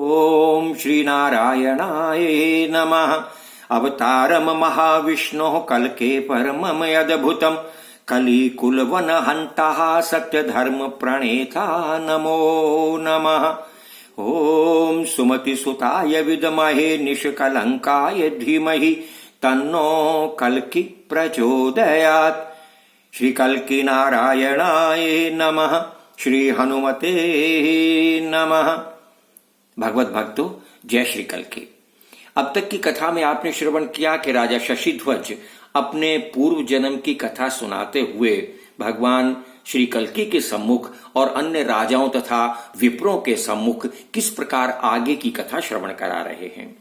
ओम श्री नारायणाय नमः। अवतारम महाविष्णोः कल्के परमम अद्भुतम कलिकुलवन हंता सत्य धर्म प्रणेता नमो नमः। ओम सुमति सुताय विद्महे निष्कलंकाय धीमहि तन्नो कल्कि प्रचोदयात्। श्री कल्कि नारायणाय नमः। श्री हनुमते नमः। भगवत भक्तों, जय श्री कल्कि। अब तक की कथा में आपने श्रवण किया कि राजा शशिध्वज अपने पूर्व जन्म की कथा सुनाते हुए भगवान श्री कल्कि के सम्मुख और अन्य राजाओं तथा विप्रों के सम्मुख किस प्रकार आगे की कथा श्रवण करा रहे हैं।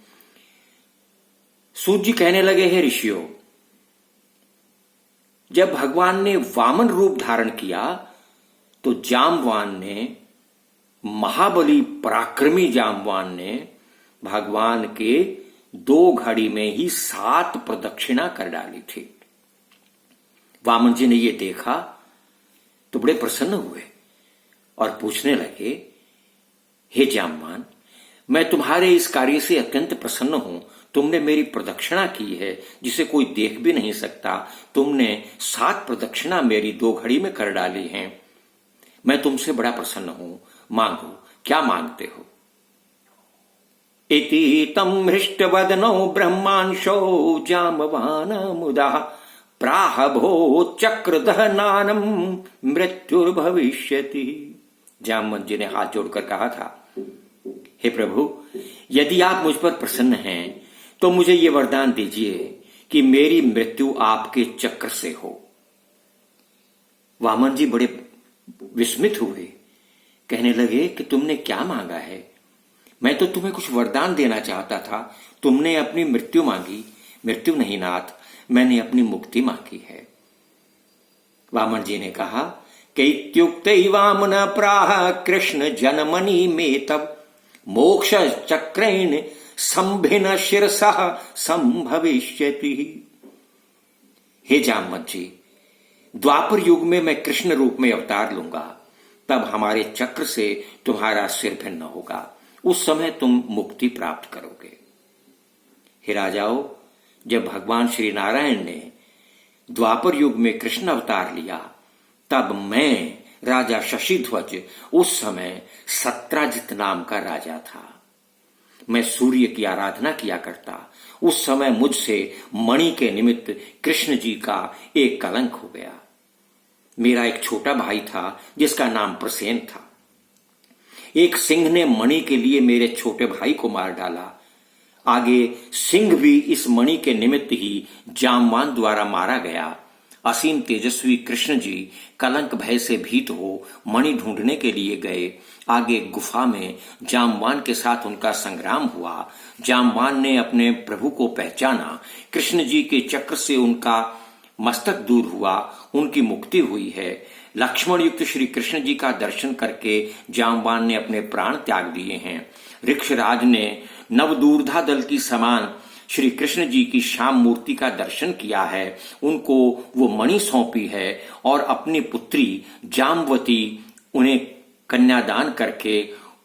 सूत जी कहने लगे हैं, ऋषियों, जब भगवान ने वामन रूप धारण किया तो जामवान ने, महाबली पराक्रमी जामवान ने भगवान के 2 घड़ी में ही 7 प्रदक्षिणा कर डाली थी। वामन जी ने यह देखा तो बड़े प्रसन्न हुए और पूछने लगे, हे जामवान, मैं तुम्हारे इस कार्य से अत्यंत प्रसन्न हूं। तुमने मेरी प्रदक्षिणा की है जिसे कोई देख भी नहीं सकता। तुमने 7 प्रदक्षिणा मेरी 2 घड़ी में कर डाली हैं। मैं तुमसे बड़ा प्रसन्न हूं। मांगो, क्या मांगते हो। इति तम हृष्टवदनो ब्रह्मांशो जामवान मुदा प्राह भो चक्रदहनानम मृत्युर्भविष्यति। जामवंत जी ने हाथ जोड़कर कहा था, हे प्रभु, यदि आप मुझ पर प्रसन्न हैं तो मुझे ये वरदान दीजिए कि मेरी मृत्यु आपके चक्र से हो। वामन जी बड़े विस्मित हुए, कहने लगे कि तुमने क्या मांगा है। मैं तो तुम्हें कुछ वरदान देना चाहता था, तुमने अपनी मृत्यु मांगी। मृत्यु नहीं नाथ, मैंने अपनी मुक्ति मांगी है। वामन जी ने कहा कि इत्युक्तैवामन प्राह कृष्ण जनमनि में तब मोक्ष चक्रेण संभिन शिरसः संभविष्यति। हे जामवंत जी, द्वापर युग में मैं कृष्ण रूप में अवतार लूंगा, तब हमारे चक्र से तुम्हारा सिर भिन्न होगा। उस समय तुम मुक्ति प्राप्त करोगे। हे राजाओं, जब भगवान श्री नारायण ने द्वापर युग में कृष्ण अवतार लिया, तब मैं राजा शशिध्वज उस समय सत्राजित नाम का राजा था। मैं सूर्य की आराधना किया करता। उस समय मुझसे मणि के निमित्त कृष्ण जी का एक कलंक हो गया। मेरा एक छोटा भाई था जिसका नाम प्रसेन था। एक सिंह ने मणि के लिए मेरे छोटे भाई को मार डाला। आगे सिंह भी इस मणि के निमित्त ही जामवान द्वारा मारा गया। असीम तेजस्वी कृष्ण जी कलंक भय से भीत हो मणि ढूंढने के लिए गए। आगे गुफा में जामवान के साथ उनका संग्राम हुआ। जामवान ने अपने प्रभु को पहचाना। कृष्ण जी के चक्र से उनका मस्तक दूर हुआ, उनकी मुक्ति हुई है। लक्ष्मण युक्त श्री कृष्ण जी का दर्शन करके जामवान ने अपने प्राण त्याग दिए हैं। ऋक्षराज ने नवदूर्धा दल की समान श्री कृष्ण जी की श्याम मूर्ति का दर्शन किया है। उनको वो मणि सौंपी है और अपनी पुत्री जामवती उन्हें कन्यादान करके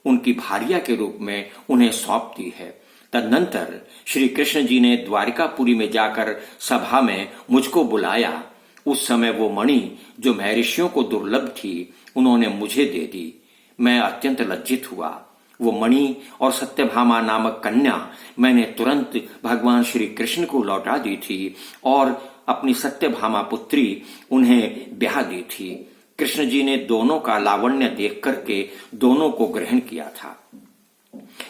उनकी भार्या के रूप में उन्हें सौंप दी है। तदनंतर श्री कृष्ण जी ने द्वारिकापुरी में जाकर सभा में मुझको बुलाया। उस समय वो मणि जो महर्षियों को दुर्लभ थी, उन्होंने मुझे दे दी। मैं अत्यंत लज्जित हुआ। वो मणि और सत्यभामा नामक कन्या मैंने तुरंत भगवान श्री कृष्ण को लौटा दी थी और अपनी सत्यभामा पुत्री उन्हें ब्याह दी थी। कृष्ण जी ने दोनों का लावण्य देख करके दोनों को ग्रहण किया था।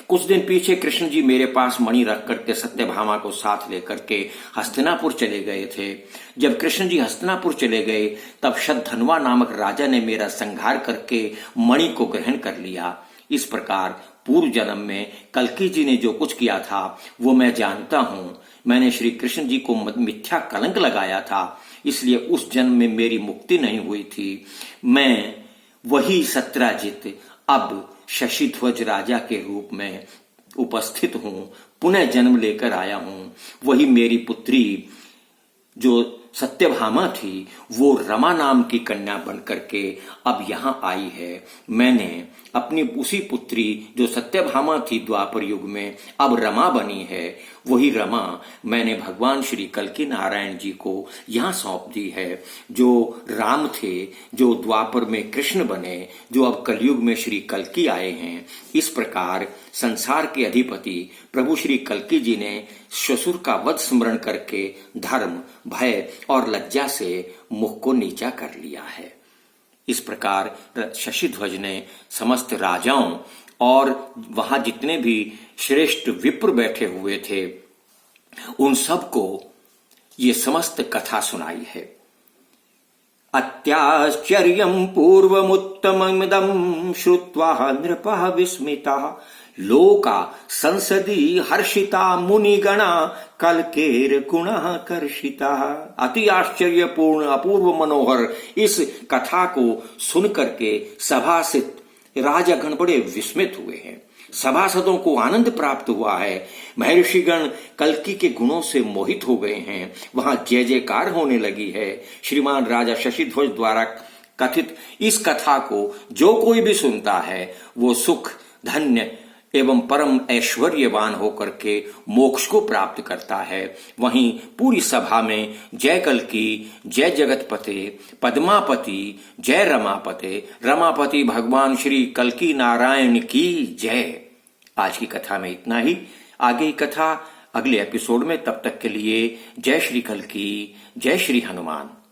कुछ दिन पीछे कृष्ण जी मेरे पास मणि रख करके सत्यभामा को साथ लेकर के हस्तिनापुर चले गए थे। जब कृष्ण जी हस्तिनापुर चले गए, तब शतधन्वा नामक राजा ने मेरा संहार करके मणि को ग्रहण कर लिया। इस प्रकार पूर्व जन्म में कल्कि जी ने जो कुछ किया था वो मैं जानता हूं। मैंने श्री कृष्ण जी को मिथ्या कलंक लगाया था, इसलिए उस जन्म में मेरी मुक्ति नहीं हुई थी। मैं वही सत्राजित अब शशिध्वज राजा के रूप में उपस्थित हूं, पुनः जन्म लेकर आया हूं। वही मेरी पुत्री जो सत्यभामा थी वो रमा नाम की कन्या बन करके अब यहाँ आई है। मैंने अपनी उसी पुत्री जो सत्यभामा थी द्वापर युग में अब रमा बनी है, वही रमा मैंने भगवान श्री कल्कि नारायण जी को यहाँ सौंप दी है। जो राम थे, जो द्वापर में कृष्ण बने, जो अब कलयुग में श्री कल्कि आए हैं, इस प्रकार संसार के अधिपति प्रभु श्री कल्कि जी ने ससुर का वध स्मरण करके धर्म, भय और लज्जा से मुख को नीचा कर लिया है। इस प्रकार शशिध्वज ने समस्त राजाओं और वहां जितने भी श्रेष्ठ विप्र बैठे हुए थे उन सबको ये समस्त कथा सुनाई है। अत्याश्चर्यं पूर्वमुत्तममिदं श्रुत्वा नृपः विस्मिताः लोका संसदि हर्षिता मुनिगणा कल्केर गुणः कर्षिता। अति आश्चर्यपूर्ण अपूर्व मनोहर इस कथा को सुन करके सभासित राजगण बड़े विस्मित हुए हैं। सभासदों को आनंद प्राप्त हुआ है। महर्षिगण कल्कि के गुणों से मोहित हो गए हैं। वहां जय जयकार होने लगी है। श्रीमान राजा शशिध्वज द्वारा कथित इस कथा को जो कोई भी सुनता है वो सुख, धन्य एवं परम ऐश्वर्यवान होकर के मोक्ष को प्राप्त करता है। वहीं पूरी सभा में जय कल्कि, जय जगतपते, पद्मापति, जय रमापते, रमापति भगवान श्री कल्कि नारायण की जय। आज की कथा में इतना ही। आगे की कथा अगले एपिसोड में। तब तक के लिए जय श्री कल्कि, जय श्री हनुमान।